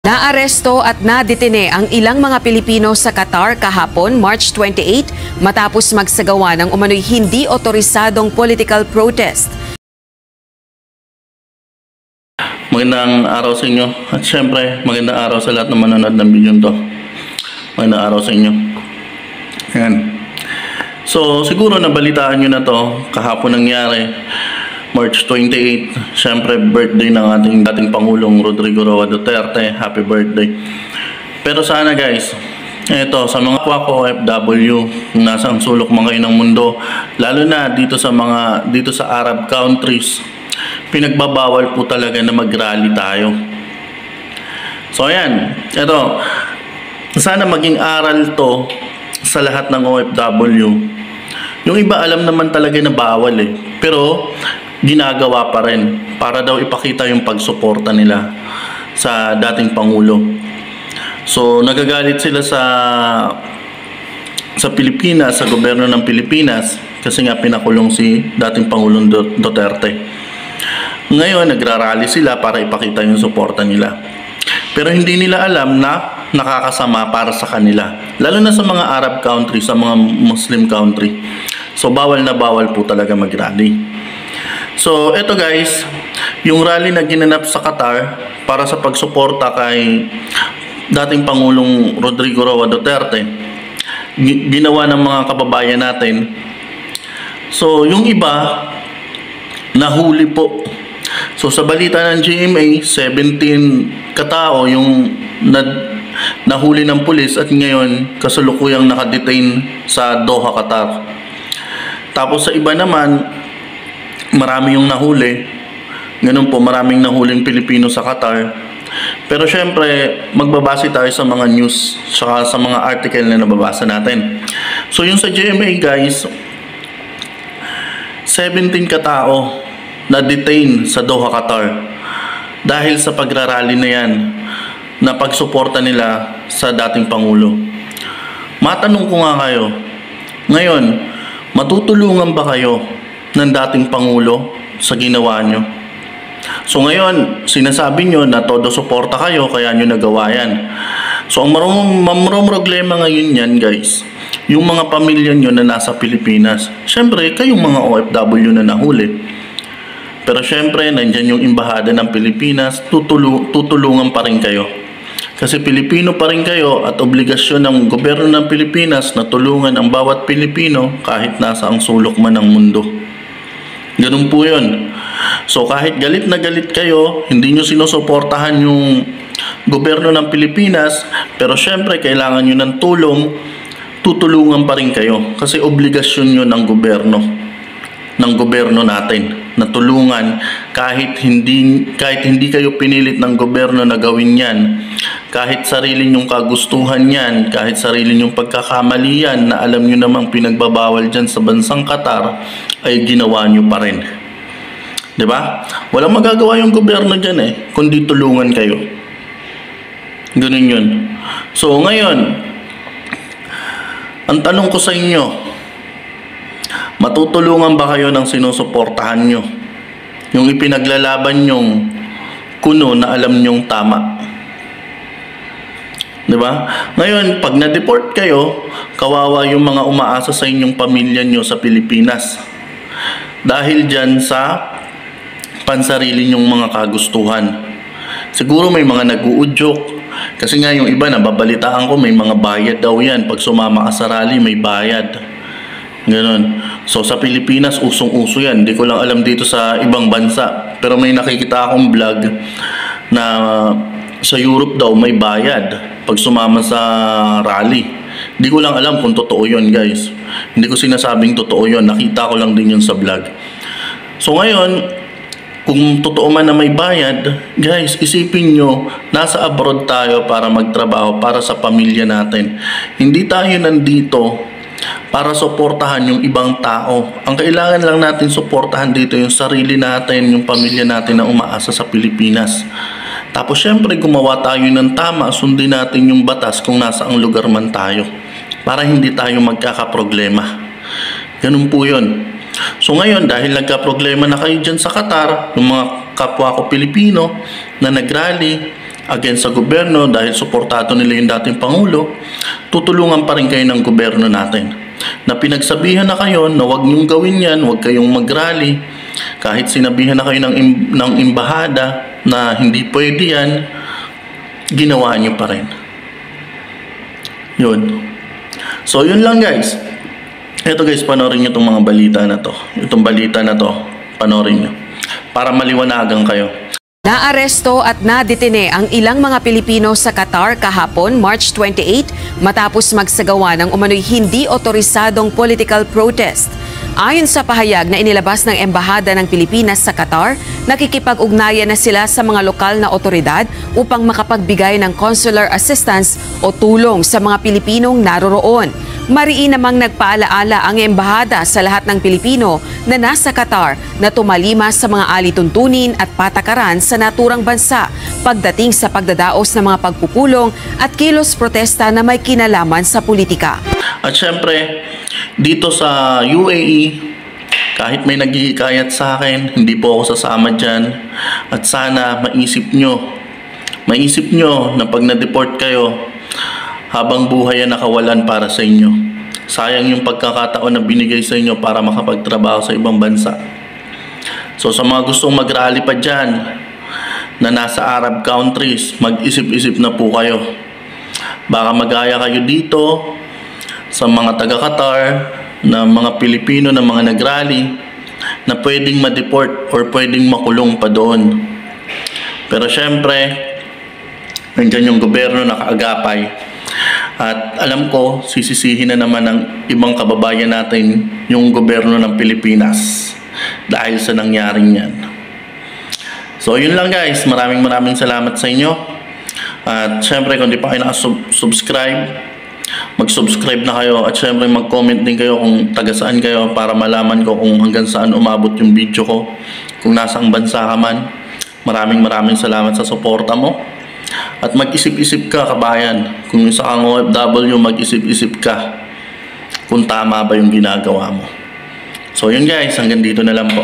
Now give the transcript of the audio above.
Naaresto at nadetine ang ilang mga Pilipino sa Qatar kahapon, March 28, matapos magsagawa ng umano'y hindi otorisadong political protest. Magandang araw sa inyo at syempre magandang araw sa lahat ng manonood ng video to. Magandang araw sa inyo. Ayan. So siguro nabalitaan nyo na to kahapon nangyari. March 28, syempre birthday ng ating dating Pangulong Rodrigo Roa Duterte. Happy birthday. Pero sana guys, ito sa mga kapwa ko OFW, nasa ang sulok mga ng mundo, lalo na dito sa Arab countries, pinagbabawal po talaga na mag-rally tayo. So ayan, ito, sana maging aral to sa lahat ng OFW. Yung iba alam naman talaga na bawal pero ginagawa pa rin para daw ipakita yung pagsuporta nila sa dating Pangulo. So nagagalit sila sa Pilipinas, sa gobyerno ng Pilipinas kasi nga pinakulong si dating Pangulong Duterte. Ngayon nagrarally sila para ipakita yung suporta nila. Pero hindi nila alam na nakakasama para sa kanila, lalo na sa mga Arab country, sa mga Muslim country. So bawal na bawal po talaga mag-rally. So eto guys, yung rally na ginanap sa Qatar para sa pagsuporta kay dating Pangulong Rodrigo Roa Duterte, ginawa ng mga kababayan natin. So yung iba nahuli po. So sa balita ng GMA, 17 katao yung nahuli ng pulis at ngayon kasalukuyang nakadetain sa Doha, Qatar. Tapos sa iba naman, marami yung nahuli. Ganun po, maraming nahuling Pilipino sa Qatar. Pero syempre, magbabase tayo sa mga news saka sa mga article na nababasa natin. So yung sa GMA guys, 17 katao na detain sa Doha, Qatar dahil sa pagrarally na yan na pagsuporta nila sa dating Pangulo. Matanong ko nga kayo, ngayon, matutulungan ba kayo ng dating Pangulo sa ginawa nyo? So ngayon, sinasabi nyo na todo suporta kayo kaya nyo nagawa yan. So ang marong problema ngayon yan guys, yung mga pamilya nyo na nasa Pilipinas. Siyempre, kayong mga OFW na nahuli. Pero siyempre, nandyan yung embahada ng Pilipinas, tutulungan pa rin kayo. Kasi Pilipino pa rin kayo at obligasyon ng gobyerno ng Pilipinas na tulungan ang bawat Pilipino kahit nasa ang sulok man ng mundo. Ganun po yun. So kahit galit na galit kayo, hindi nyo sinusuportahan yung gobyerno ng Pilipinas, pero syempre kailangan nyo ng tulong, tutulungan pa rin kayo. Kasi obligasyon nyo ng gobyerno natin na tulungan kahit hindi kayo pinilit ng gobyerno na gawin yan, kahit sarili nyong kagustuhan yan, kahit sarili nyong pagkakamali yan na alam nyo namang pinagbabawal dyan sa bansang Qatar, ay ginawa nyo pa rin. Diba? Walang magagawa yung gobyerno dyan kundi tulungan kayo. Ganun yun. So ngayon, ang tanong ko sa inyo, matutulungan ba kayo ng sinusuportahan nyo? Yung ipinaglalaban nyong kuno na alam nyong tama. Diba? Ngayon, pag na-deport kayo, kawawa yung mga umaasa sa inyong pamilya nyo sa Pilipinas. Dahil dyan sa pansarili nyong mga kagustuhan. Siguro may mga nag-uudyok. Kasi nga yung iba, nababalitaan ko, may mga bayad daw yan. Pag sumama ka sa rally, may bayad. Ganon. So sa Pilipinas, usong-uso yan. Hindi ko lang alam dito sa ibang bansa. Pero may nakikita akong vlog na sa Europe daw may bayad pag sumama sa rally. Hindi ko lang alam kung totoo yun guys. Hindi ko sinasabing totoo yun. Nakita ko lang din yun sa vlog. So ngayon, kung totoo man na may bayad, guys, isipin nyo, nasa abroad tayo para magtrabaho, para sa pamilya natin. Hindi tayo nandito para suportahan yung ibang tao. Ang kailangan lang natin suportahan dito yung sarili natin, yung pamilya natin na umaasa sa Pilipinas. Tapos syempre gumawa tayo ng tama, sundin natin yung batas kung nasa ang lugar man tayo para hindi tayo magkakaproblema. Ganun po yun. So ngayon, dahil nagka-problema na kayo dyan sa Qatar, yung mga kapwa ko Pilipino na nagrally against sa gobyerno dahil suportado nila yung dating Pangulo, tutulungan pa rin kayo ng gobyerno natin. Na pinagsabihan na kayo na huwag niyong gawin yan, huwag kayong mag-rally, kahit sinabihan na kayo ng embahada na hindi pwede yan, ginawa niyo pa rin. Yun. So yun lang guys. Ito guys, panoorin nyo itong mga balita na to. Itong balita na to, panoorin nyo. Para maliwanagan kayo. Naaresto at nadetine ang ilang mga Pilipino sa Qatar kahapon, March 28, matapos magsagawa ng umano'y hindi otorisadong political protest. Ayon sa pahayag na inilabas ng Embahada ng Pilipinas sa Qatar, nakikipag-ugnayan na sila sa mga lokal na otoridad upang makapagbigay ng consular assistance o tulong sa mga Pilipinong naroroon. Mariin namang nagpaalaala ang Embahada sa lahat ng Pilipino na nasa Qatar na tumalima sa mga alituntunin at patakaran sa naturang bansa pagdating sa pagdadaos ng mga pagpupulong at kilos protesta na may kinalaman sa politika. At syempre, dito sa UAE, kahit may naghihikayat sa akin, hindi po ako sasama dyan. At sana maisip nyo na pag na-deport kayo, habang buhay yan nakawalan para sa inyo. Sayang yung pagkakataon na binigay sa inyo para makapagtrabaho sa ibang bansa. So sa mga gustong mag-rally pa dyan, na nasa Arab countries, mag-isip-isip na po kayo. Baka magaya kayo dito sa mga taga-Qatar, na mga Pilipino na mga nag-rally, na pwedeng ma-deport or pwedeng makulong pa doon. Pero syempre, nandiyan yung gobyerno nakaagapay. At alam ko, sisisihin na naman ng ibang kababayan natin yung gobyerno ng Pilipinas dahil sa nangyaring yan. So yun lang guys, maraming salamat sa inyo. At syempre kung di pa kayo nakasubscribe, mag-subscribe na kayo. At syempre mag-comment din kayo kung taga saan kayo para malaman ko kung hanggang saan umabot yung video ko. Kung nasang bansa ka man, maraming salamat sa suporta mo. At mag-isip-isip ka kabayan, kung isa kang OFW, mag-isip-isip ka kung tama ba yung ginagawa mo. So yun guys, hanggang dito na lang po.